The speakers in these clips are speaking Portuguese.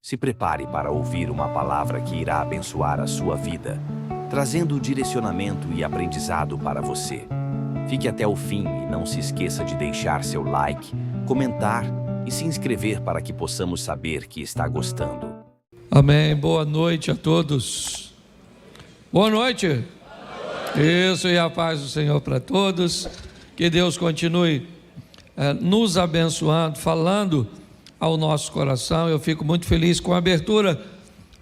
Se prepare para ouvir uma palavra que irá abençoar a sua vida, trazendo direcionamento e aprendizado para você. Fique até o fim e não se esqueça de deixar seu like, comentar e se inscrever para que possamos saber que está gostando. Amém. Boa noite a todos. Boa noite. Isso, e a paz do Senhor para todos. Que Deus continue nos abençoando, falando ao nosso coração. Eu fico muito feliz com a abertura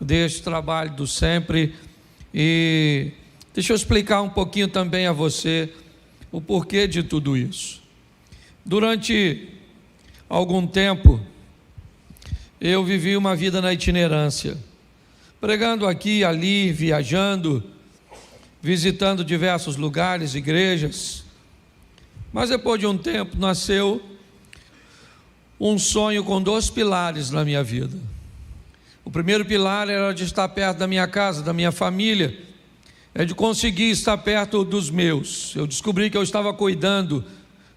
deste trabalho do Sempre. E deixa eu explicar um pouquinho também a você o porquê de tudo isso. Durante algum tempo, eu vivi uma vida na itinerância, pregando aqui e ali, viajando, visitando diversos lugares, igrejas. Mas depois de um tempo nasceu um sonho com dois pilares na minha vida. O primeiro pilar era de estar perto da minha casa, da minha família, de conseguir estar perto dos meus. Eu descobri que eu estava cuidando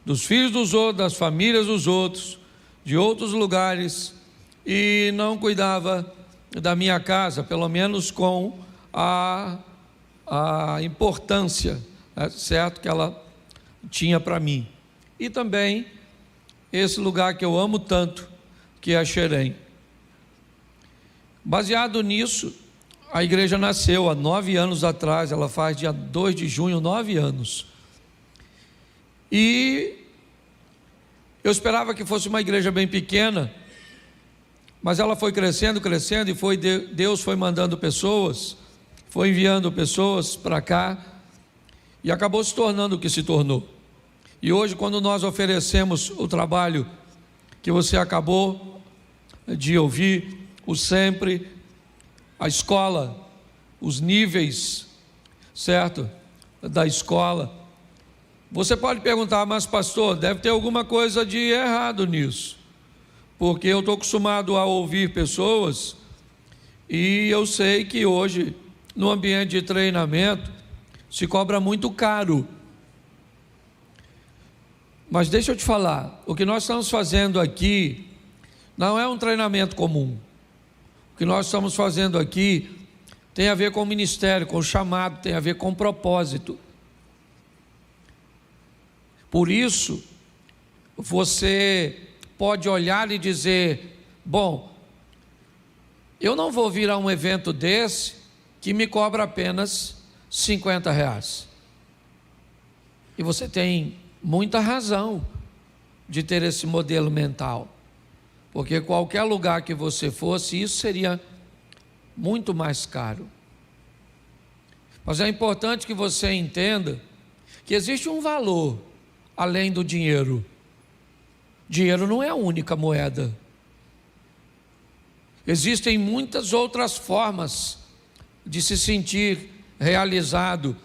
dos filhos dos outros, das famílias dos outros, de outros lugares, e não cuidava da minha casa, pelo menos com a importância, certo, que ela tinha para mim. E também esse lugar que eu amo tanto, que é Xerém. Baseado nisso, a igreja nasceu há 9 anos atrás. Ela faz dia 2 de junho 9 anos. E eu esperava que fosse uma igreja bem pequena, mas ela foi crescendo, e Deus foi mandando pessoas, foi enviando pessoas para cá, e acabou se tornando o que se tornou. E hoje, quando nós oferecemos o trabalho que você acabou de ouvir, o Sempre, a escola, os níveis, certo, da escola, você pode perguntar: mas pastor, deve ter alguma coisa de errado nisso, porque eu estou acostumado a ouvir pessoas, e eu sei que hoje, no ambiente de treinamento, se cobra muito caro. Mas deixa eu te falar, o que nós estamos fazendo aqui não é um treinamento comum. O que nós estamos fazendo aqui tem a ver com o ministério, com o chamado, tem a ver com o propósito. Por isso, você pode olhar e dizer: bom, eu não vou vir a um evento desse que me cobra apenas R$50. E você tem muita razão de ter esse modelo mental, porque qualquer lugar que você fosse, isso seria muito mais caro. Mas é importante que você entenda que existe um valor além do dinheiro. Dinheiro não é a única moeda. Existem muitas outras formas de se sentir realizado,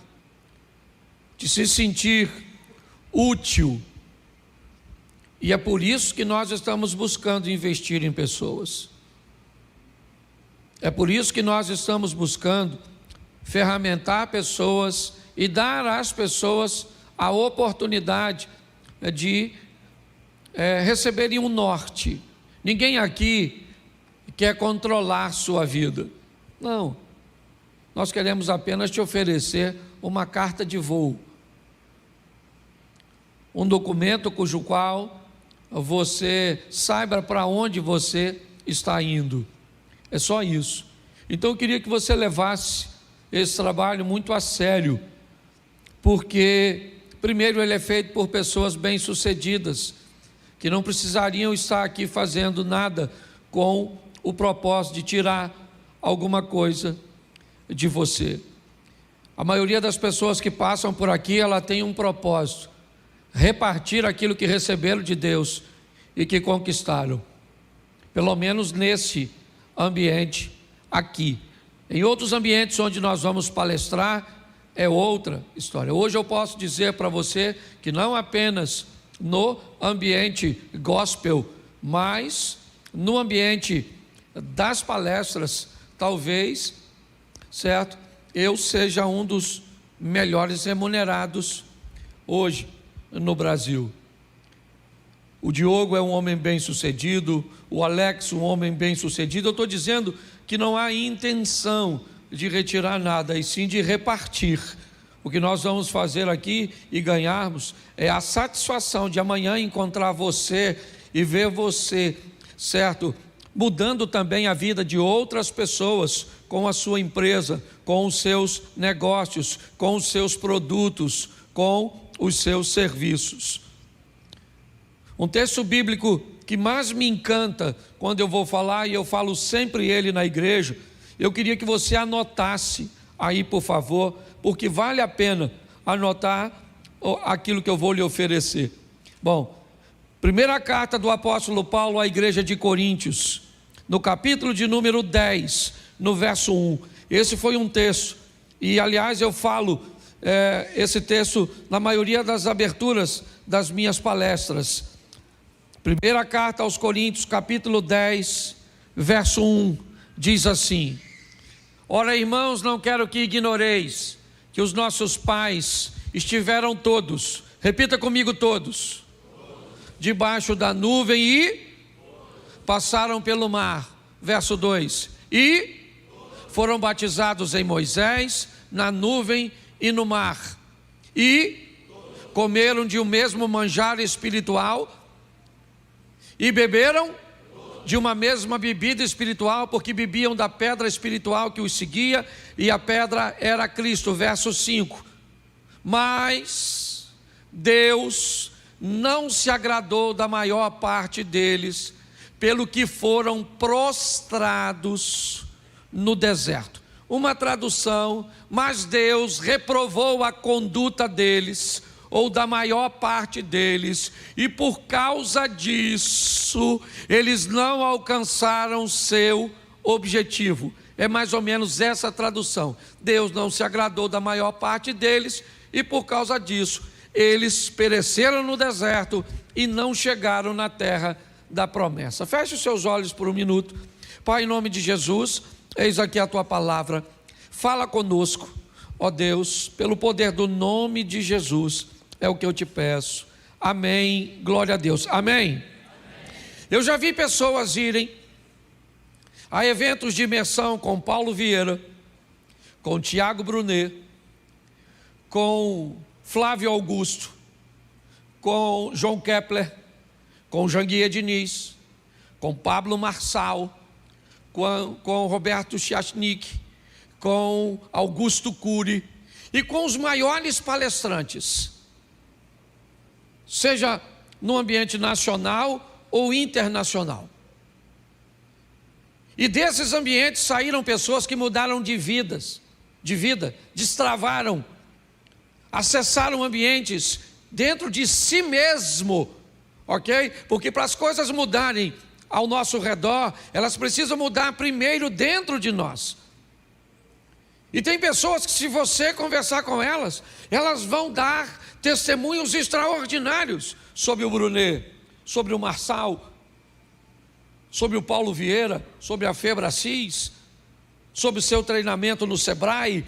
de se sentir útil. E é por isso que nós estamos buscando investir em pessoas. É por isso que nós estamos buscando ferramentar pessoas e dar às pessoas a oportunidade de receberem um norte. Ninguém aqui quer controlar sua vida. Não. Nós queremos apenas te oferecer uma carta de voo. Um documento cujo qual você saiba para onde você está indo. É só isso. Então eu queria que você levasse esse trabalho muito a sério, porque primeiro ele é feito por pessoas bem-sucedidas, que não precisariam estar aqui fazendo nada com o propósito de tirar alguma coisa de você. A maioria das pessoas que passam por aqui, ela tem um propósito: repartir aquilo que receberam de Deus e que conquistaram. Pelo menos nesse ambiente aqui. Em outros ambientes onde nós vamos palestrar, é outra história. Hoje eu posso dizer para você que não apenas no ambiente gospel, mas no ambiente das palestras, talvez, certo, eu seja um dos melhores remunerados hoje no Brasil. o Diogo é um homem bem-sucedido, o Alex um homem bem-sucedido. Eu estou dizendo que não há intenção de retirar nada, e sim de repartir. O que nós vamos fazer aqui e ganharmos é a satisfação de amanhã encontrar você e ver você, certo, mudando também a vida de outras pessoas com a sua empresa, com os seus negócios, com os seus produtos, com os seus serviços. Um texto bíblico que mais me encanta quando eu vou falar, e eu falo sempre ele na igreja, eu queria que você anotasse aí, por favor, porque vale a pena anotar aquilo que eu vou lhe oferecer. Bom, primeira carta do apóstolo Paulo à igreja de Coríntios, no capítulo de número 10, no verso 1. Esse foi um texto, e aliás eu falo esse texto na maioria das aberturas das minhas palestras. Primeira carta aos Coríntios, capítulo 10, verso 1, diz assim: ora, irmãos, não quero que ignoreis que os nossos pais estiveram todos, repita comigo, todos, debaixo da nuvem e passaram pelo mar. Verso 2, e foram batizados em Moisés, na nuvem e no mar, e comeram de um mesmo manjar espiritual, e beberam de uma mesma bebida espiritual, porque bebiam da pedra espiritual que os seguia, e a pedra era Cristo. Verso 5, mas Deus não se agradou da maior parte deles, pelo que foram prostrados no deserto. Uma tradução: mas Deus reprovou a conduta deles, ou da maior parte deles, e por causa disso eles não alcançaram seu objetivo. É mais ou menos essa tradução. Deus não se agradou da maior parte deles, e por causa disso eles pereceram no deserto e não chegaram na terra da promessa. Feche os seus olhos por um minuto. Pai, em nome de Jesus, eis aqui a tua palavra. Fala conosco, ó Deus, pelo poder do nome de Jesus, é o que eu te peço. Amém, glória a Deus. Amém. Eu já vi pessoas irem a eventos de imersão com Paulo Vieira, com Tiago Brunet, com Flávio Augusto, com João Kepler, com Janguier Diniz, com Pablo Marçal, com Roberto Chachnik, com Augusto Cury e com os maiores palestrantes, seja no ambiente nacional ou internacional. E desses ambientes saíram pessoas que mudaram de vida, destravaram, acessaram ambientes dentro de si mesmo, ok? Porque para as coisas mudarem ao nosso redor, elas precisam mudar primeiro dentro de nós. E tem pessoas que, se você conversar com elas, elas vão dar testemunhos extraordinários sobre o Brunet, sobre o Marçal, sobre o Paulo Vieira, sobre a Febracis, sobre o seu treinamento no Sebrae.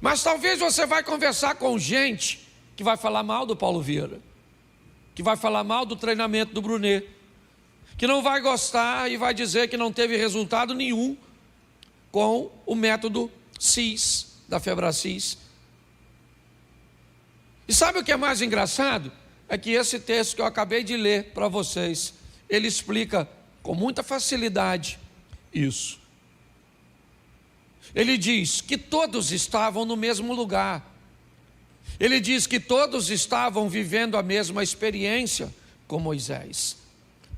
Mas talvez você vai conversar com gente que vai falar mal do Paulo Vieira, que vai falar mal do treinamento do Brunet, que não vai gostar e vai dizer que não teve resultado nenhum com o método CIS, da Febracis. E sabe o que é mais engraçado? É que esse texto que eu acabei de ler para vocês, ele explica com muita facilidade isso. Ele diz que todos estavam no mesmo lugar. Ele diz que todos estavam vivendo a mesma experiência com Moisés.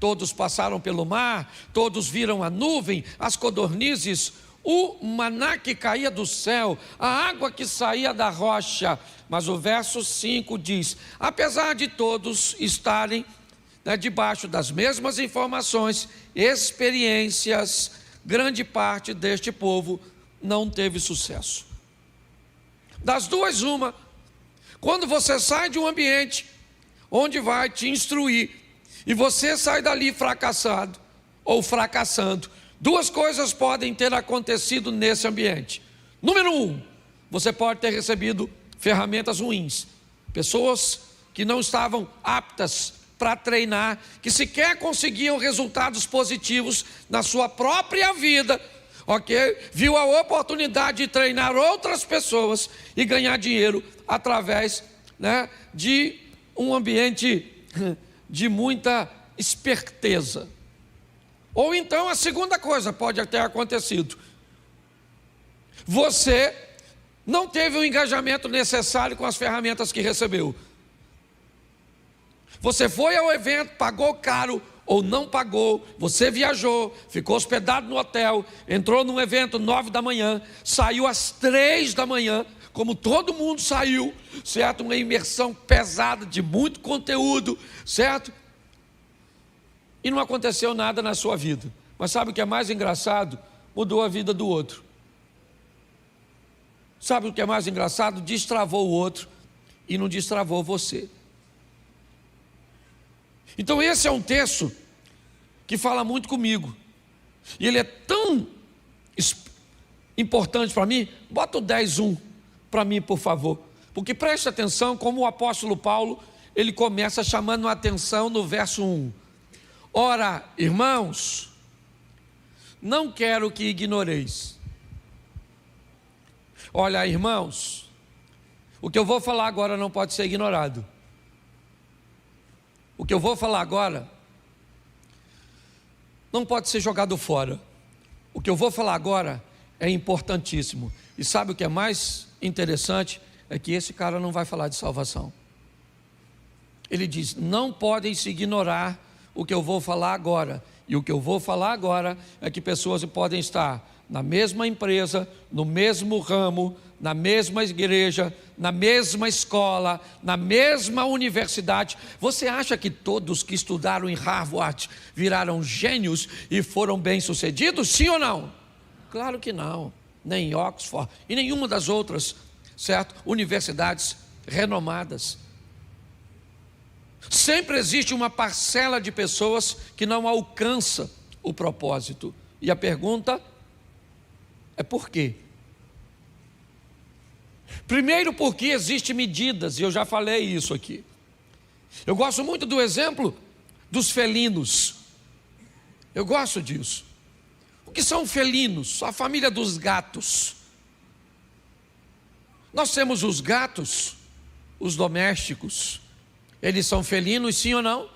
Todos passaram pelo mar, todos viram a nuvem, as codornizes, o maná que caía do céu, a água que saía da rocha. Mas o verso 5 diz: apesar de todos estarem debaixo das mesmas informações, experiências, grande parte deste povo não teve sucesso. Das duas, uma. Quando você sai de um ambiente onde vai te instruir e você sai dali fracassado ou fracassando, duas coisas podem ter acontecido nesse ambiente. Número 1, você pode ter recebido ferramentas ruins, pessoas que não estavam aptas para treinar, que sequer conseguiam resultados positivos na sua própria vida, ok? Viu a oportunidade de treinar outras pessoas e ganhar dinheiro através, né, de um ambiente de muita esperteza. Ou então a segunda coisa pode ter acontecido: você não teve o engajamento necessário com as ferramentas que recebeu. Você foi ao evento, pagou caro ou não pagou, você viajou, ficou hospedado no hotel, entrou num evento 9 da manhã, saiu às 3 da manhã, como todo mundo saiu, certo? Uma imersão pesada de muito conteúdo, certo? E não aconteceu nada na sua vida. Mas sabe o que é mais engraçado? Mudou a vida do outro. Sabe o que é mais engraçado? Destravou o outro e não destravou você. Então esse é um texto que fala muito comigo. E ele é tão importante para mim. Bota o 10:1 para mim, por favor. Porque preste atenção como o apóstolo Paulo, ele começa chamando a atenção no verso 1. Ora, irmãos, não quero que ignoreis. Olha, irmãos, o que eu vou falar agora não pode ser ignorado. O que eu vou falar agora não pode ser jogado fora. O que eu vou falar agora é importantíssimo. E sabe o que é mais interessante? É que esse cara não vai falar de salvação. Ele diz: não podem se ignorar o que eu vou falar agora. E o que eu vou falar agora é que pessoas podem estar na mesma empresa, no mesmo ramo, na mesma igreja, na mesma escola, na mesma universidade. Você acha que todos que estudaram em Harvard viraram gênios e foram bem-sucedidos? Sim ou não? Claro que não. Nem em Oxford e nenhuma das outras, certo? Universidades renomadas. Sempre existe uma parcela de pessoas que não alcança o propósito. E a pergunta é por quê? Primeiro, porque existem medidas, e eu já falei isso aqui. Eu gosto muito do exemplo dos felinos. Eu gosto disso. O que são felinos? A família dos gatos. Nós temos os gatos, os domésticos. Eles são felinos, sim ou não?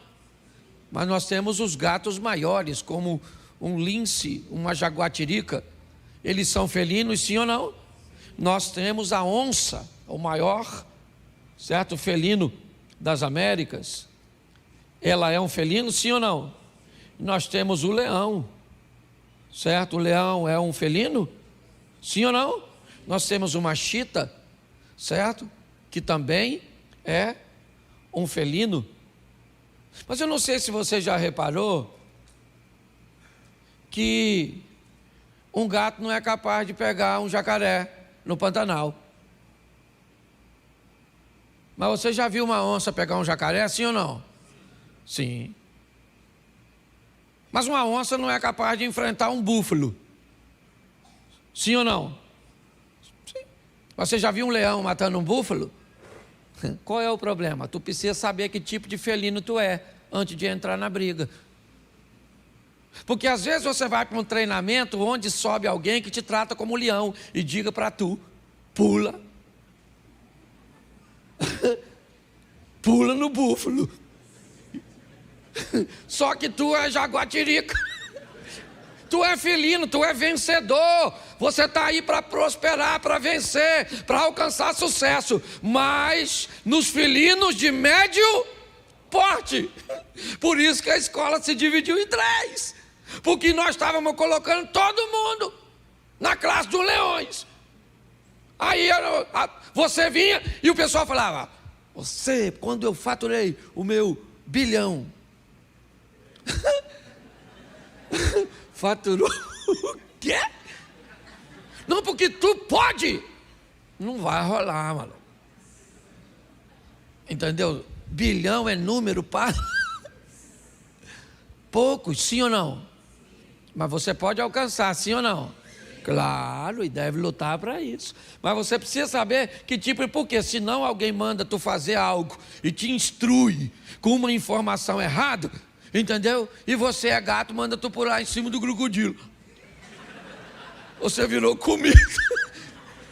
Mas nós temos os gatos maiores, como um lince, uma jaguatirica. Eles são felinos, sim ou não? Nós temos a onça, o maior, certo, felino das Américas. Ela é um felino, sim ou não? Nós temos o leão, certo? O leão é um felino, sim ou não? Nós temos uma chita, certo? Que também é um felino. Mas eu não sei se você já reparou que um gato não é capaz de pegar um jacaré no Pantanal. Mas você já viu uma onça pegar um jacaré, sim ou não? Sim. Mas uma onça não é capaz de enfrentar um búfalo. Sim ou não? Sim. Você já viu um leão matando um búfalo? Qual é o problema? Tu precisa saber que tipo de felino tu é antes de entrar na briga. Porque às vezes você vai para um treinamento onde sobe alguém que te trata como leão e diga para tu: pula. Pula no búfalo. Só que tu é jaguatirica. Tu é felino, tu é vencedor. Você está aí para prosperar, para vencer, para alcançar sucesso. Mas nos felinos de médio porte. Por isso que a escola se dividiu em 3. Porque nós estávamos colocando todo mundo na classe dos leões. Aí você vinha e o pessoal falava: você, quando eu faturei o meu bilhão, faturou o quê? Não, porque tu pode. Não vai rolar, mano. Entendeu? Bilhão é número para poucos, sim ou não? Mas você pode alcançar, sim ou não? Claro, e deve lutar para isso. Mas você precisa saber que tipo e por quê. Senão alguém manda tu fazer algo e te instrui com uma informação errada, entendeu? E você é gato, manda tu pular em cima do crocodilo. Você virou comida.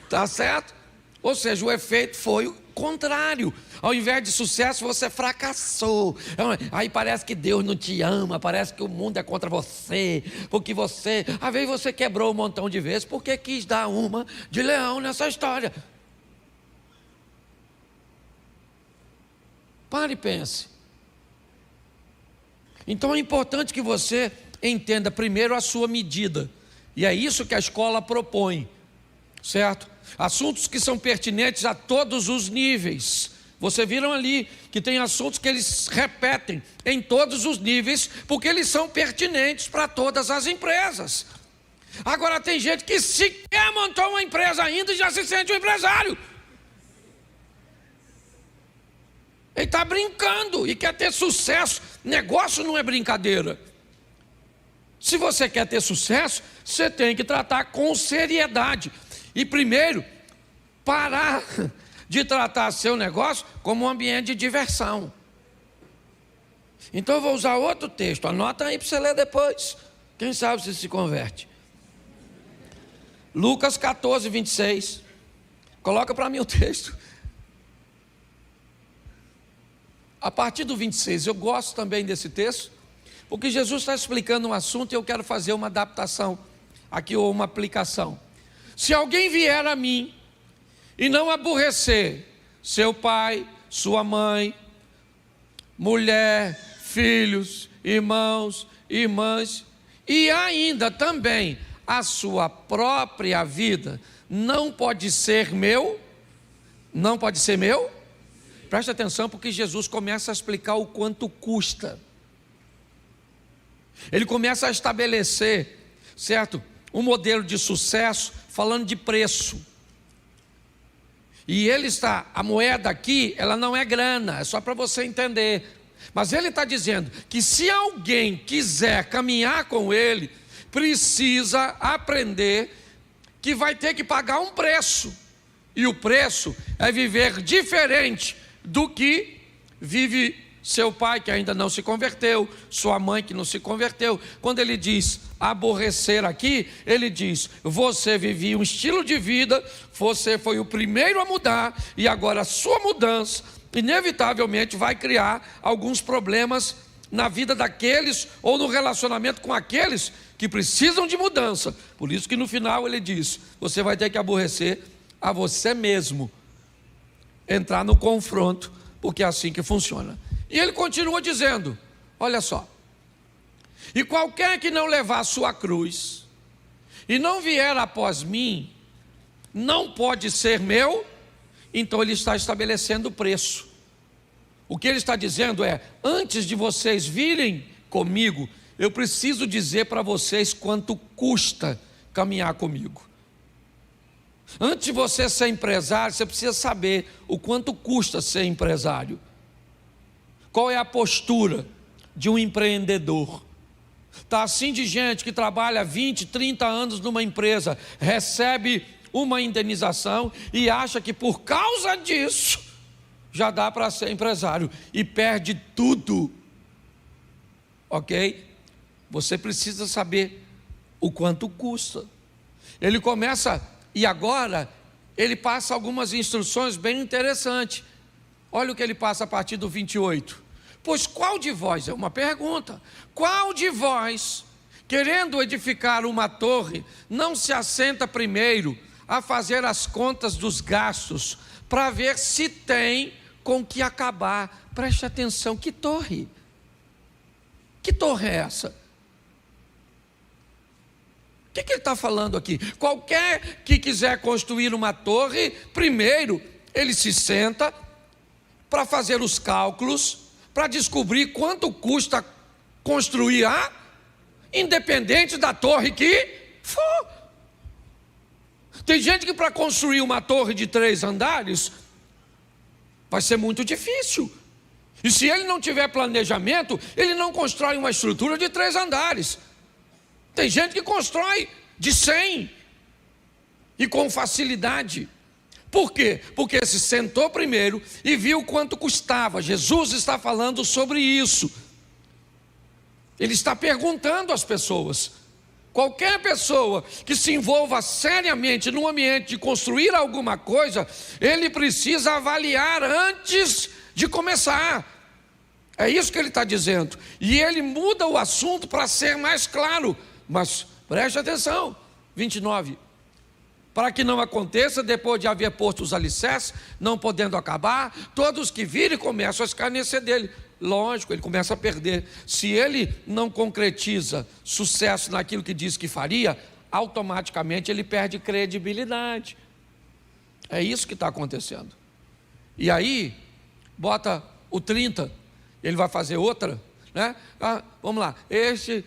Tá certo? Ou seja, o efeito foi o contrário. Ao invés de sucesso, você fracassou. Aí parece que Deus não te ama, parece que o mundo é contra você, porque você, às vezes você quebrou um montão de vezes, porque quis dar uma de leão nessa história. Pare e pense. Então é importante que você entenda primeiro a sua medida. E é isso que a escola propõe, certo? Assuntos que são pertinentes a todos os níveis. Vocês viram ali que tem assuntos que eles repetem em todos os níveis, porque eles são pertinentes para todas as empresas. Agora tem gente que sequer montou uma empresa ainda e já se sente um empresário. Ele está brincando e quer ter sucesso. Negócio não é brincadeira. Se você quer ter sucesso, você tem que tratar com seriedade. E primeiro, parar de tratar seu negócio como um ambiente de diversão. Então eu vou usar outro texto, anota aí para você ler depois. Quem sabe você se converte. Lucas 14, 26. Coloca para mim o texto. A partir do 26, eu gosto também desse texto, porque Jesus está explicando um assunto e eu quero fazer uma adaptação aqui, ou uma aplicação. Se alguém vier a mim e não aborrecer seu pai, sua mãe, mulher, filhos, irmãos, irmãs, e ainda também a sua própria vida, não pode ser meu? Não pode ser meu? Preste atenção, porque Jesus começa a explicar o quanto custa. Ele começa a estabelecer, certo, um modelo de sucesso, falando de preço. E ele está, a moeda aqui, ela não é grana, é só para você entender. Mas ele está dizendo que se alguém quiser caminhar com ele, precisa aprender que vai ter que pagar um preço. E o preço é viver diferente do que vive seu pai que ainda não se converteu, sua mãe que não se converteu. Quando ele diz aborrecer aqui, ele diz, você vivia um estilo de vida, você foi o primeiro a mudar, e agora a sua mudança inevitavelmente vai criar alguns problemas na vida daqueles, ou no relacionamento com aqueles que precisam de mudança. Por isso que no final ele diz, você vai ter que aborrecer a você mesmo, entrar no confronto, porque é assim que funciona. E ele continua dizendo, olha só, e qualquer que não levar a sua cruz, e não vier após mim, não pode ser meu. Então ele está estabelecendo o preço. O que ele está dizendo é, antes de vocês virem comigo, eu preciso dizer para vocês quanto custa caminhar comigo. Antes de você ser empresário, você precisa saber o quanto custa ser empresário. Qual é a postura de um empreendedor? Está assim de gente que trabalha 20, 30 anos numa empresa, recebe uma indenização e acha que por causa disso já dá para ser empresário e perde tudo. Ok? Você precisa saber o quanto custa. Ele começa, e agora ele passa algumas instruções bem interessantes. Olha o que ele passa a partir do 28. Pois qual de vós, é uma pergunta, qual de vós, querendo edificar uma torre, não se assenta primeiro a fazer as contas dos gastos, para ver se tem com que acabar? Preste atenção, que torre? Que torre é essa? O que ele está falando aqui? Qualquer que quiser construir uma torre, primeiro ele se senta para fazer os cálculos, para descobrir quanto custa construir independente da torre que for. Tem gente que para construir uma torre de 3 andares, vai ser muito difícil. E se ele não tiver planejamento, ele não constrói uma estrutura de 3 andares. Tem gente que constrói de 100, e com facilidade. Por quê? Porque se sentou primeiro e viu quanto custava. Jesus está falando sobre isso. Ele está perguntando às pessoas. Qualquer pessoa que se envolva seriamente no ambiente de construir alguma coisa, ele precisa avaliar antes de começar. É isso que ele está dizendo. E ele muda o assunto para ser mais claro. Mas preste atenção, 29. Para que não aconteça, depois de haver posto os alicerces, não podendo acabar, todos que virem começam a escarnecer dele. Lógico, ele começa a perder. Se ele não concretiza sucesso naquilo que diz que faria, automaticamente ele perde credibilidade. É isso que está acontecendo. E aí, bota o 30, ele vai fazer outra, né? Vamos lá, este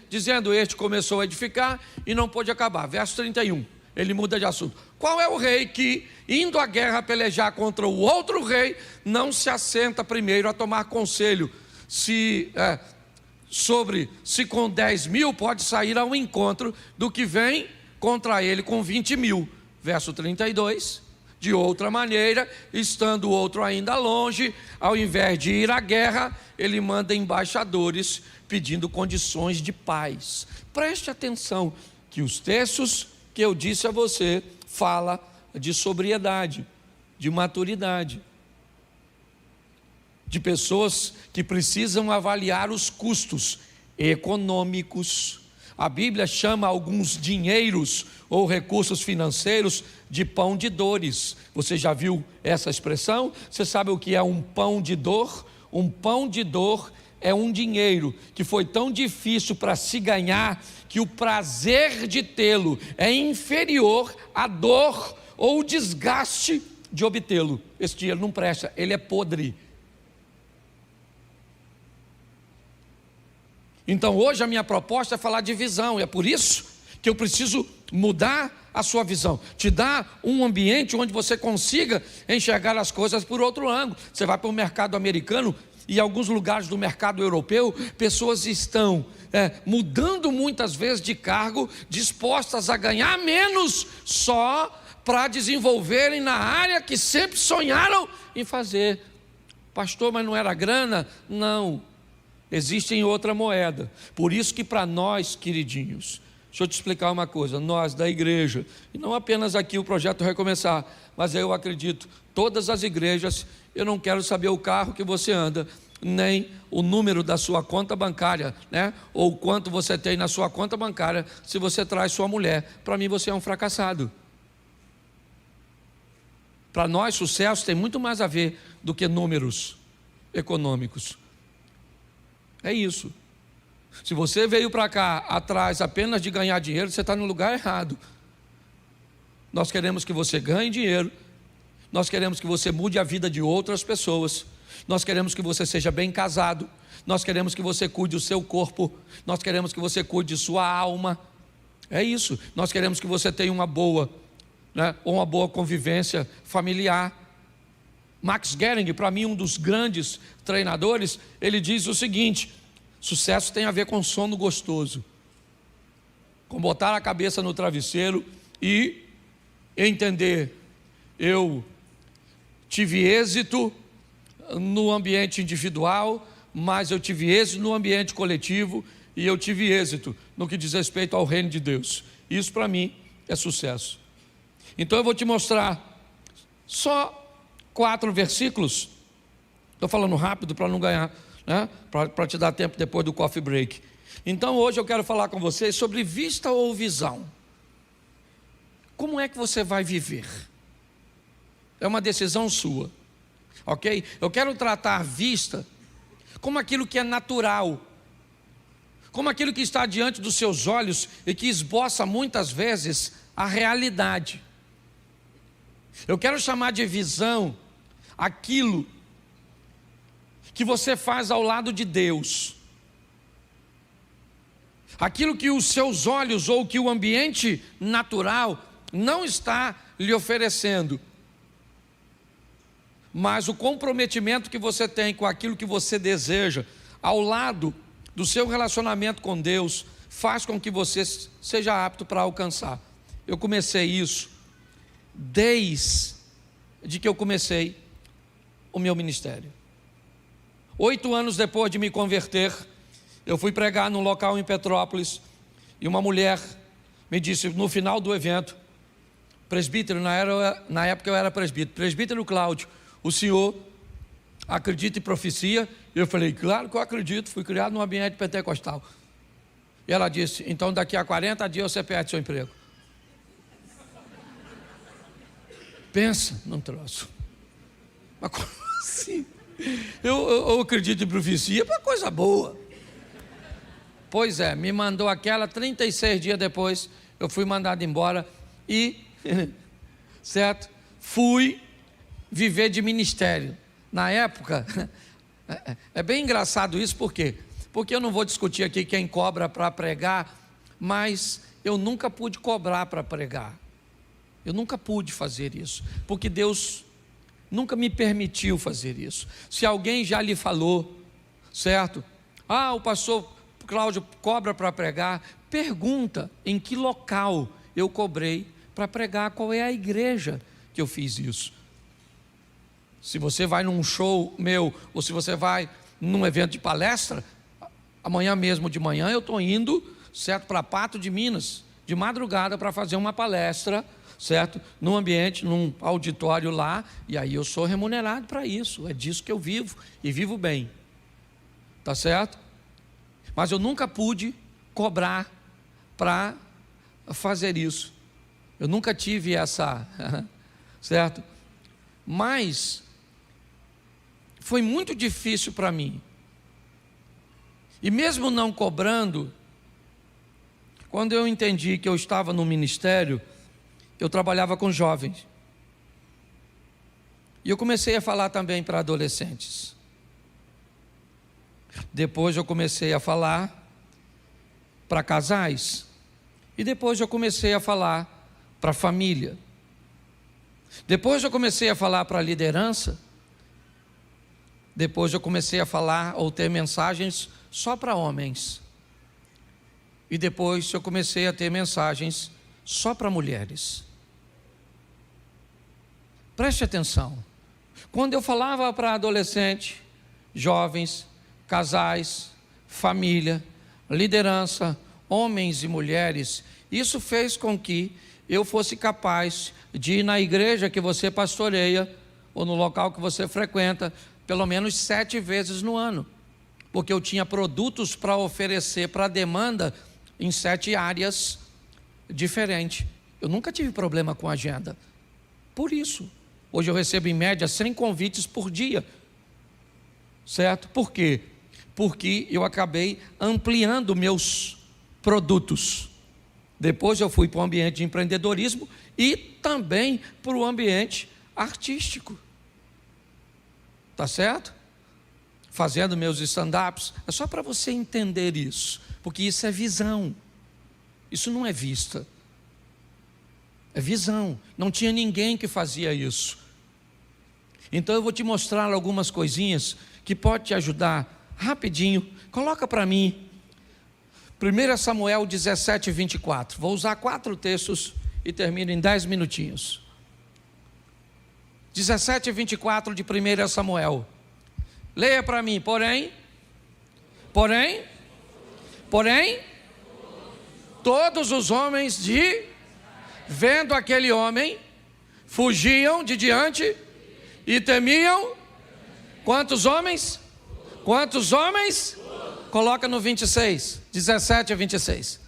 começou a edificar e não pôde acabar. Verso 31, ele muda de assunto. Qual é o rei que, indo à guerra pelejar contra o outro rei, não se assenta primeiro a tomar conselho sobre se com 10.000 pode sair ao encontro do que vem contra ele com 20.000? Verso 32, de outra maneira, estando o outro ainda longe, ao invés de ir à guerra, ele manda embaixadores pedindo condições de paz. Preste atenção que os textos que eu disse a você fala de sobriedade, de maturidade, de pessoas que precisam avaliar os custos econômicos. A Bíblia chama alguns dinheiros ou recursos financeiros de pão de dores. Você já viu essa expressão? Você sabe o que é um pão de dor? Um pão de dor é um dinheiro que foi tão difícil para se ganhar que o prazer de tê-lo é inferior à dor ou o desgaste de obtê-lo. Esse dinheiro não presta, ele é podre. Então hoje a minha proposta é falar de visão, é por isso que eu preciso mudar a sua visão, te dar um ambiente onde você consiga enxergar as coisas por outro ângulo. Você vai para o mercado americano e em alguns lugares do mercado europeu, pessoas estão mudando muitas vezes de cargo, dispostas a ganhar menos só para desenvolverem na área que sempre sonharam em fazer. Pastor, mas não era grana? Não. Existe outra moeda. Por isso que para nós, queridinhos, deixa eu te explicar uma coisa, nós da igreja, e não apenas aqui o Projeto Recomeçar, mas eu acredito, todas as igrejas, eu não quero saber o carro que você anda, nem o número da sua conta bancária, né? Ou quanto você tem na sua conta bancária, se você traz sua mulher. Para mim você é um fracassado. Para nós sucesso tem muito mais a ver do que números econômicos. É isso. Se você veio para cá atrás apenas de ganhar dinheiro, você está no lugar errado. Nós queremos que você ganhe dinheiro, nós queremos que você mude a vida de outras pessoas, nós queremos que você seja bem casado, nós queremos que você cuide do seu corpo, nós queremos que você cuide de sua alma. É isso. Nós queremos que você tenha uma boa convivência familiar. Max Gehring, para mim um dos grandes treinadores, ele diz o seguinte: sucesso tem a ver com sono gostoso, com botar a cabeça no travesseiro e entender, eu tive êxito no ambiente individual, mas eu tive êxito no ambiente coletivo e eu tive êxito no que diz respeito ao reino de Deus. Isso para mim é sucesso. Então eu vou te mostrar só 4 versículos, estou falando rápido para não ganhar, né? Para te dar tempo depois do coffee break. Então hoje eu quero falar com vocês sobre vista ou visão. Como é que você vai viver? É uma decisão sua, ok? Eu quero tratar vista como aquilo que é natural, como aquilo que está diante dos seus olhos e que esboça muitas vezes a realidade. Eu quero chamar de visão aquilo que você faz ao lado de Deus, aquilo que os seus olhos ou que o ambiente natural não está lhe oferecendo, mas o comprometimento que você tem com aquilo que você deseja ao lado do seu relacionamento com Deus faz com que você seja apto para alcançar. Eu comecei isso desde que eu comecei o meu ministério. 8 anos depois de me converter, eu fui pregar num local em Petrópolis, e uma mulher me disse no final do evento: presbítero, na época eu era presbítero, presbítero Cláudio, o senhor acredita em profecia? Eu falei: claro que eu acredito, fui criado num ambiente pentecostal. E ela disse: então daqui a 40 dias você perde seu emprego. Pensa num troço. Mas como assim? Eu acredito em profecia, uma coisa boa. Pois é, me mandou aquela, 36 dias depois, eu fui mandado embora e, certo, fui viver de ministério. Na época, é bem engraçado isso, por quê? Porque eu não vou discutir aqui quem cobra para pregar, mas eu nunca pude cobrar para pregar. Eu nunca pude fazer isso, porque Deus nunca me permitiu fazer isso. Se alguém já lhe falou, certo? O pastor Cláudio cobra para pregar, pergunta em que local eu cobrei para pregar, qual é a igreja que eu fiz isso. Se você vai num show meu, ou se você vai num evento de palestra, amanhã mesmo de manhã eu estou indo, certo, para Pato de Minas, de madrugada, para fazer uma palestra, certo, num ambiente, num auditório lá, e aí eu sou remunerado para isso, é disso que eu vivo, e vivo bem, tá certo? Mas eu nunca pude cobrar para fazer isso, eu nunca tive essa, certo? Mas foi muito difícil para mim, e mesmo não cobrando, quando eu entendi que eu estava no ministério, eu trabalhava com jovens, e eu comecei a falar também para adolescentes. Depois eu comecei a falar para casais, e depois eu comecei a falar para família. Depois eu comecei a falar para a liderança. Depois eu comecei a falar ou ter mensagens só para homens. E depois eu comecei a ter mensagens só para mulheres. Preste atenção. Quando eu falava para adolescente, jovens, casais, família, liderança, homens e mulheres, isso fez com que eu fosse capaz de ir na igreja que você pastoreia, ou no local que você frequenta, pelo menos 7 vezes no ano, porque eu tinha produtos para oferecer para a demanda em 7 áreas diferentes. Eu nunca tive problema com a agenda. Por isso, hoje eu recebo em média 100 convites por dia, certo? Por quê? Porque eu acabei ampliando meus produtos. Depois eu fui para o ambiente de empreendedorismo e também para o ambiente artístico. Tá certo? Fazendo meus stand-ups. É só para você entender isso, porque isso é visão. Isso não é vista. É visão. Não tinha ninguém que fazia isso. Então eu vou te mostrar algumas coisinhas que pode te ajudar rapidinho. Coloca para mim 1 Samuel 17, 24. Vou usar 4 textos e termino em 10 minutinhos. 17 e 24 de 1 Samuel. Leia para mim. Porém, todos os homens vendo aquele homem, fugiam de diante e temiam. Quantos homens? Quantos homens? Coloca no 26, 17 a 26.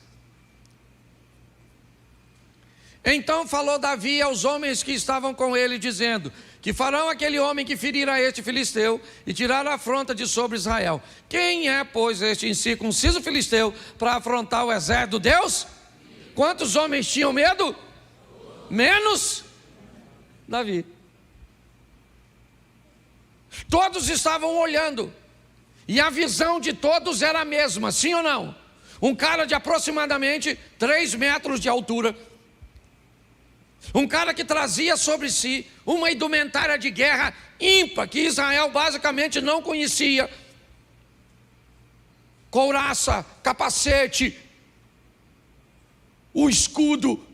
Então falou Davi aos homens que estavam com ele, dizendo: que farão aquele homem que ferir a este filisteu e tirar a afronta de sobre Israel? Quem é, pois, este incircunciso filisteu para afrontar o exército de Deus? Quantos homens tinham medo? Menos Davi. Todos estavam olhando, e a visão de todos era a mesma, sim ou não? Um cara de aproximadamente 3 metros de altura, um cara que trazia sobre si uma indumentária de guerra ímpar, que Israel basicamente não conhecia. Couraça, capacete, o escudo,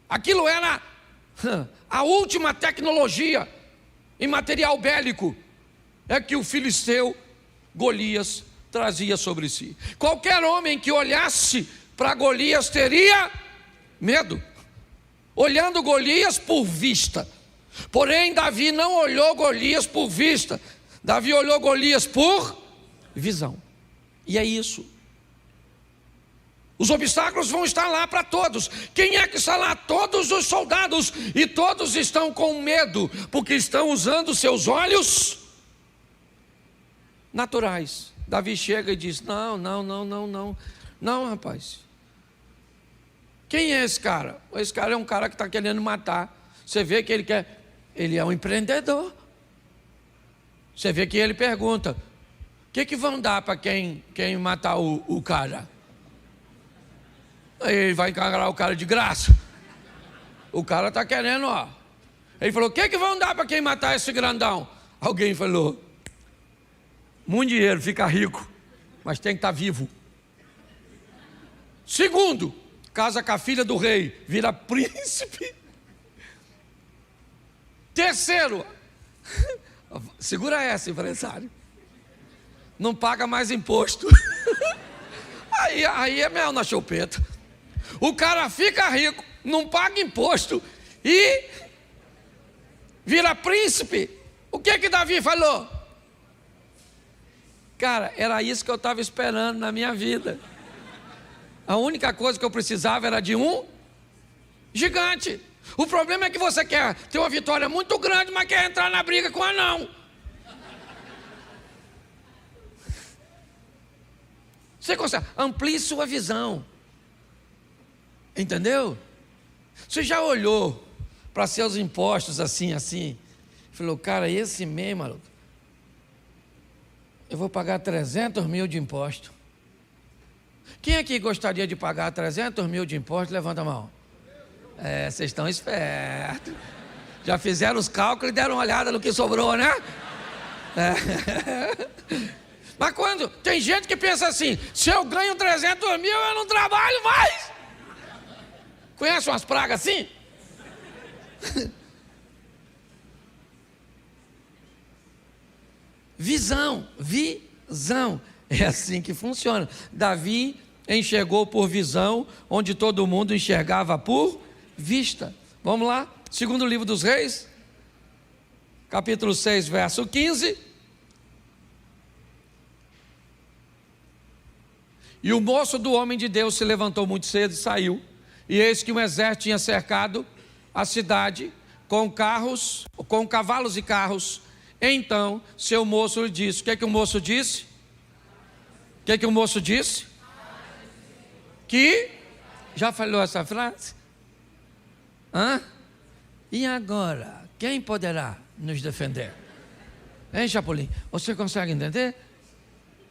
aquilo era A última tecnologia em material bélico é que o filisteu Golias trazia sobre si. Qualquer homem que olhasse para Golias teria medo, olhando Golias por vista. Porém, Davi não olhou Golias por vista, Davi olhou Golias por visão. E é isso. Os obstáculos vão estar lá para todos. Quem é que está lá? Todos os soldados. E todos estão com medo, porque estão usando seus olhos naturais. Davi chega e diz: não, rapaz. Quem é esse cara? Esse cara é um cara que está querendo matar. Você vê que ele é um empreendedor. Você vê que ele pergunta: o que vão dar para quem matar o cara? Aí ele vai encargar o cara de graça. O cara está querendo, ó. Ele falou: o que vão dar para quem matar esse grandão? Alguém falou: muito dinheiro, fica rico, mas tem que estar vivo. Segundo, casa com a filha do rei, vira príncipe. Terceiro, segura essa, empresário, não paga mais imposto. Aí é mel na chupeta. O cara fica rico, não paga imposto e vira príncipe. O que Davi falou? Cara, era isso que eu estava esperando na minha vida. A única coisa que eu precisava era de um gigante. O problema é que você quer ter uma vitória muito grande, mas quer entrar na briga com o anão. Você consegue? Amplie sua visão. Entendeu? Você já olhou para seus impostos assim? Falou: cara, esse mês, maluco, eu vou pagar 300 mil de imposto. Quem aqui gostaria de pagar 300 mil de imposto? Levanta a mão. Vocês estão espertos. Já fizeram os cálculos e deram uma olhada no que sobrou, né? Mas quando tem gente que pensa assim: se eu ganho 300 mil, eu não trabalho mais. Conhece umas pragas assim? Visão. É assim que funciona. Davi enxergou por visão, onde todo mundo enxergava por vista. Vamos lá, segundo livro dos Reis, capítulo 6, verso 15. E o moço do homem de Deus se levantou muito cedo e saiu. E eis que um exército tinha cercado a cidade com cavalos e carros. Então seu moço lhe disse: o que o moço disse? O que o moço disse? Que já falou essa frase? E agora, quem poderá nos defender? Hein, Chapolin? Você consegue entender?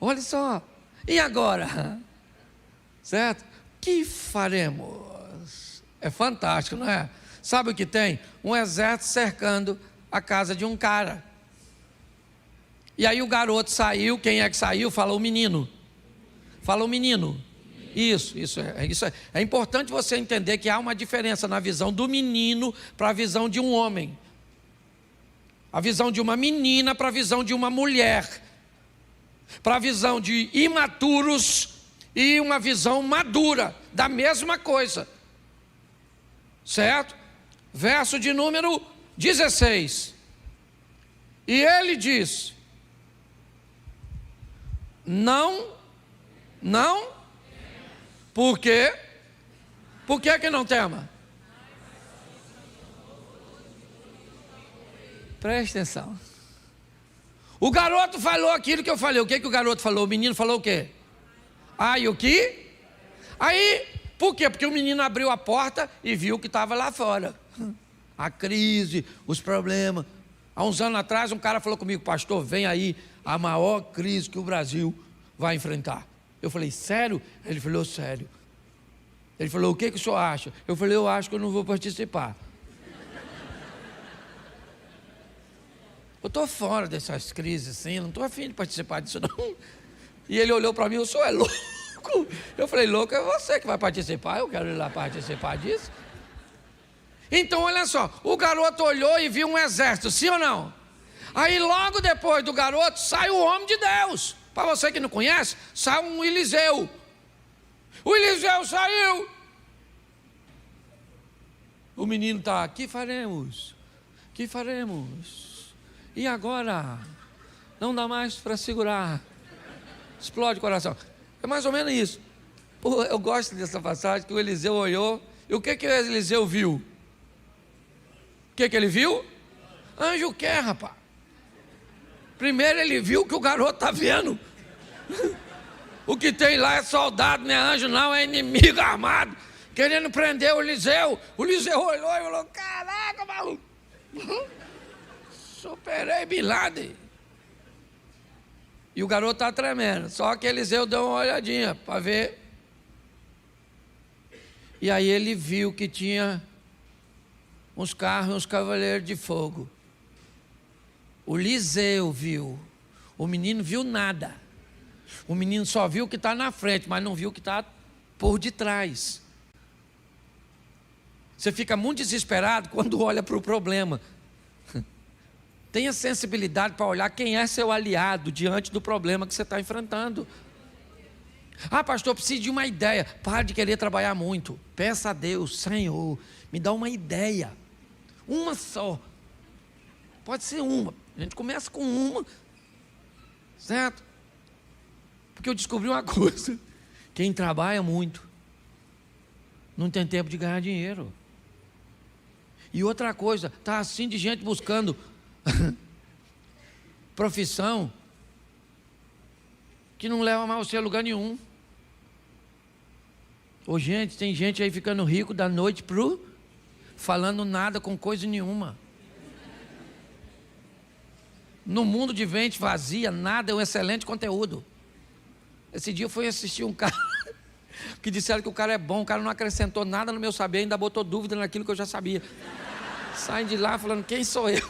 Olha só. E agora? Certo? Que faremos? É fantástico, não é? Sabe o que tem? Um exército cercando a casa de um cara. E aí o garoto saiu. Quem é que saiu? Fala o menino. Isso é importante você entender que há uma diferença na visão do menino para a visão de um homem. A visão de uma menina para a visão de uma mulher. Para a visão de imaturos e uma visão madura da mesma coisa. Certo? Verso de número 16. E ele diz: não. Por quê? Por que não tema? Presta atenção. O garoto falou aquilo que eu falei. O que o garoto falou? O menino falou o quê? E o que? Aí, por quê? Porque o menino abriu a porta e viu que estava lá fora. A crise, os problemas. Há uns anos atrás, um cara falou comigo: pastor, vem aí a maior crise que o Brasil vai enfrentar. Eu falei: sério? Ele falou: sério. Ele falou: o que o senhor acha? Eu falei: eu acho que eu não vou participar. Eu estou fora dessas crises assim, não estou afim de participar disso não. E ele olhou para mim: o senhor é louco? Eu falei: louco é você que vai participar, eu quero ir lá participar disso. Então olha só, o garoto olhou e viu um exército, sim ou não? Aí logo depois do garoto sai o homem de Deus. Para você que não conhece, sai um Eliseu. O Eliseu saiu. O menino está, que faremos? Que faremos? E agora? Não dá mais para segurar. Explode o coração. É mais ou menos isso. Pô, eu gosto dessa passagem que o Eliseu olhou. E o que o Eliseu viu? O que ele viu? Anjo quer, rapaz. Primeiro ele viu o que o garoto está vendo. O que tem lá é soldado, não é anjo não, é inimigo armado, querendo prender o Eliseu. O Eliseu olhou e falou, caraca, maluco. Superei Bin Laden. E o garoto está tremendo. Só que Eliseu deu uma olhadinha para ver. E aí ele viu que tinha uns carros e uns cavaleiros de fogo. O Eliseu viu. O menino viu nada. O menino só viu o que está na frente, mas não viu o que está por detrás. Você fica muito desesperado quando olha para o problema. Tenha sensibilidade para olhar quem é seu aliado diante do problema que você está enfrentando. Ah, pastor, eu preciso de uma ideia. Para de querer trabalhar muito. Peça a Deus, Senhor, me dá uma ideia. Uma só. Pode ser uma. A gente começa com uma. Certo? Porque eu descobri uma coisa. Quem trabalha muito não tem tempo de ganhar dinheiro. E outra coisa, está assim de gente buscando profissão que não leva mais você a lugar nenhum. Ô gente, tem gente aí ficando rico da noite pro falando nada com coisa nenhuma. No mundo de mente vazia, nada é um excelente conteúdo. Esse dia eu fui assistir um cara que disseram que o cara é bom, o cara não acrescentou nada no meu saber, ainda botou dúvida naquilo que eu já sabia. Saem de lá falando, quem sou eu?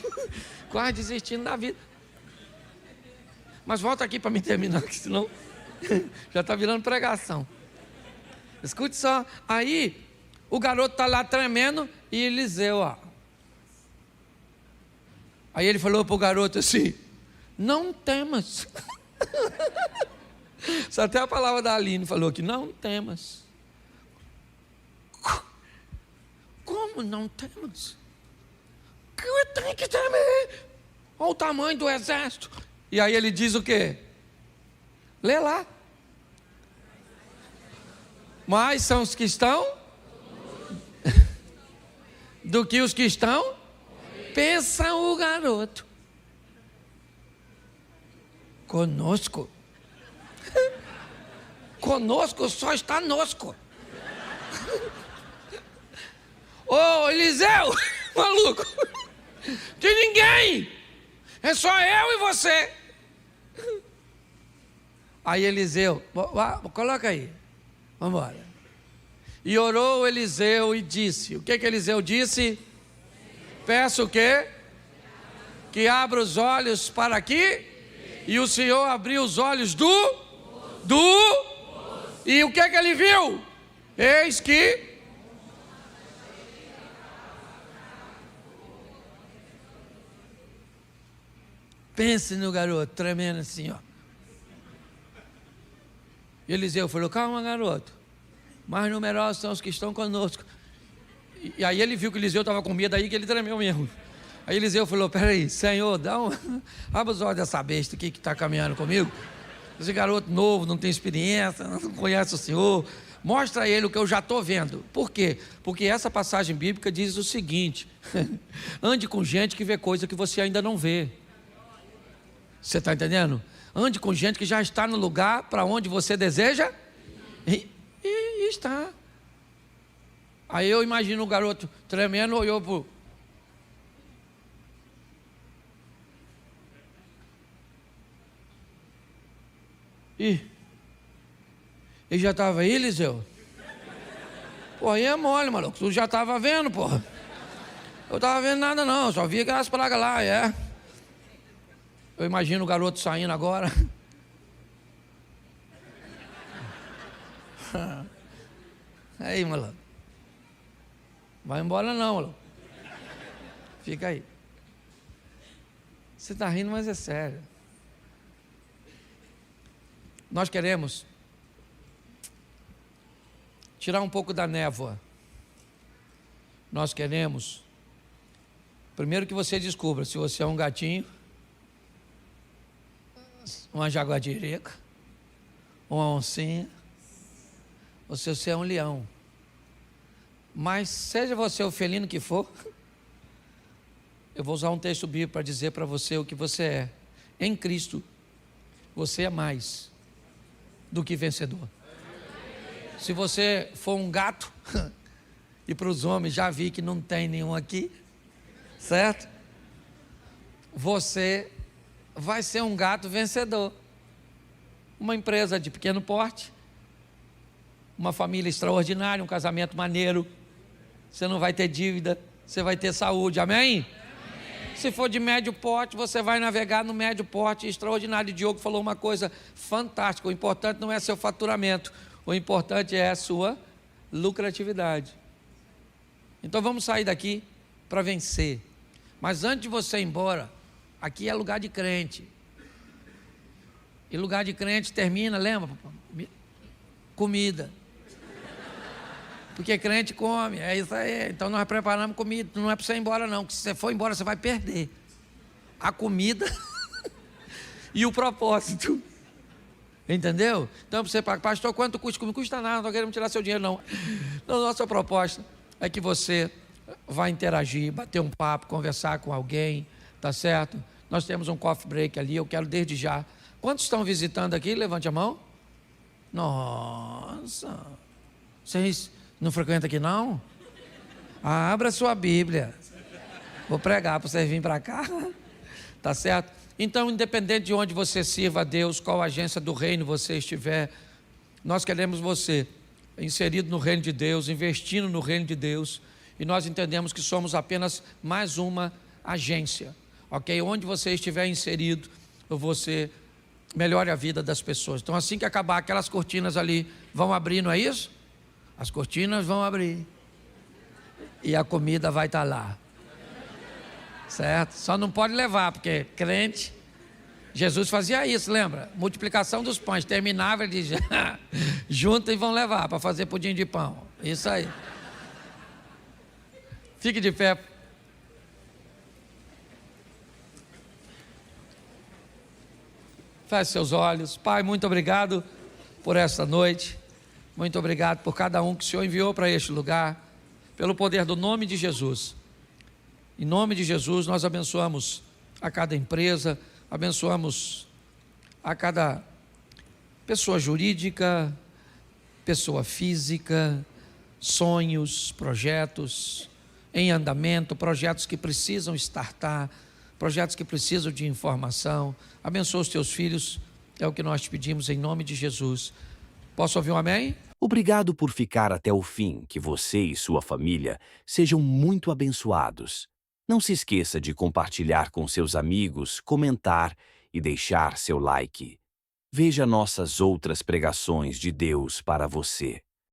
Quase desistindo da vida. Mas volta aqui para me terminar, que senão já está virando pregação. Escute só, aí o garoto está lá tremendo e Eliseu, ó. Aí ele falou para o garoto assim, não temas. Só até a palavra da Aline falou aqui, não temas. Como não temas? Que eu tenho que temer? Olha o tamanho do exército. E aí ele diz o quê? Lê lá. Mas são os que estão do que os que estão. Pensa o garoto. Conosco. Conosco só está nosco. Ô Eliseu, maluco. De ninguém. É só eu e você. Aí Eliseu, coloca aí. Vamos embora. E orou Eliseu e disse. O que Eliseu disse? Peço o quê? Que abra os olhos para aqui. E o Senhor abriu os olhos e o que ele viu? Eis que pense no garoto, tremendo assim, ó. E Eliseu falou, calma garoto, mais numerosos são os que estão conosco. E aí ele viu que Eliseu estava com medo, aí que ele tremeu mesmo. Aí Eliseu falou, peraí, Senhor, abre os olhos dessa besta aqui que está caminhando comigo. Esse garoto novo, não tem experiência, não conhece o Senhor. Mostra a ele o que eu já estou vendo. Por quê? Porque essa passagem bíblica diz o seguinte, ande com gente que vê coisa que você ainda não vê. Você está entendendo? Ande com gente que já está no lugar para onde você deseja e está. Aí eu imagino o garoto tremendo, olhou para o... Ih, ele já estava aí, Eliseu? Pô, aí é mole, maluco, tu já estava vendo, porra. Eu estava vendo nada não, só vi aquelas pragas lá, é. Eu imagino o garoto saindo agora. Aí, maluco. Vai embora não, maluco. Fica aí. Você está rindo, mas é sério. Nós queremos tirar um pouco da névoa. Nós queremos, primeiro, que você descubra se você é um gatinho, uma jaguatirica, uma oncinha, ou se você é um leão. Mas seja você o felino que for, eu vou usar um texto bíblico para dizer para você o que você é. Em Cristo, você é mais do que vencedor. Se você for um gato, e para os homens, já vi que não tem nenhum aqui, certo? Você vai ser um gato vencedor. Uma empresa de pequeno porte, uma família extraordinária, um casamento maneiro, você não vai ter dívida, você vai ter saúde, amém? Se for de médio porte, você vai navegar no médio porte extraordinário. Diogo falou uma coisa fantástica: o importante não é seu faturamento, o importante é a sua lucratividade. Então vamos sair daqui para vencer. Mas antes de você ir embora, aqui é lugar de crente. E lugar de crente termina, lembra? Comida. Porque crente come, é isso aí. Então nós preparamos comida. Não é para você ir embora não, porque se você for embora você vai perder a comida e o propósito. Entendeu? Então você paga, pastor, quanto custa comigo? Custa nada, não queremos tirar seu dinheiro não. Então nossa proposta é que você vai interagir, bater um papo, conversar com alguém, tá certo? Nós temos um coffee break ali, eu quero desde já. Quantos estão visitando aqui? Levante a mão. Nossa, vocês não frequentam aqui não? Abra sua Bíblia. Vou pregar para vocês virem para cá. Tá certo? Então, independente de onde você sirva a Deus, qual agência do reino você estiver, nós queremos você inserido no reino de Deus, investindo no reino de Deus, e nós entendemos que somos apenas mais uma agência, ok? Onde você estiver inserido, você melhore a vida das pessoas. Então, assim que acabar, aquelas cortinas ali vão abrir, não é isso? As cortinas vão abrir e a comida vai estar lá, certo? Só não pode levar, porque crente, Jesus fazia isso, lembra? Multiplicação dos pães, terminava, ele dizia, junta e vão levar para fazer pudim de pão. Isso aí. Fique de pé. Feche seus olhos. Pai, muito obrigado por esta noite. Muito obrigado por cada um que o Senhor enviou para este lugar, pelo poder do nome de Jesus. Em nome de Jesus, nós abençoamos a cada empresa, abençoamos a cada pessoa jurídica, pessoa física, sonhos, projetos em andamento, projetos que precisam startar, projetos que precisam de informação. Abençoa os teus filhos, é o que nós te pedimos em nome de Jesus. Posso ouvir um amém? Obrigado por ficar até o fim. Que você e sua família sejam muito abençoados. Não se esqueça de compartilhar com seus amigos, comentar e deixar seu like. Veja nossas outras pregações de Deus para você.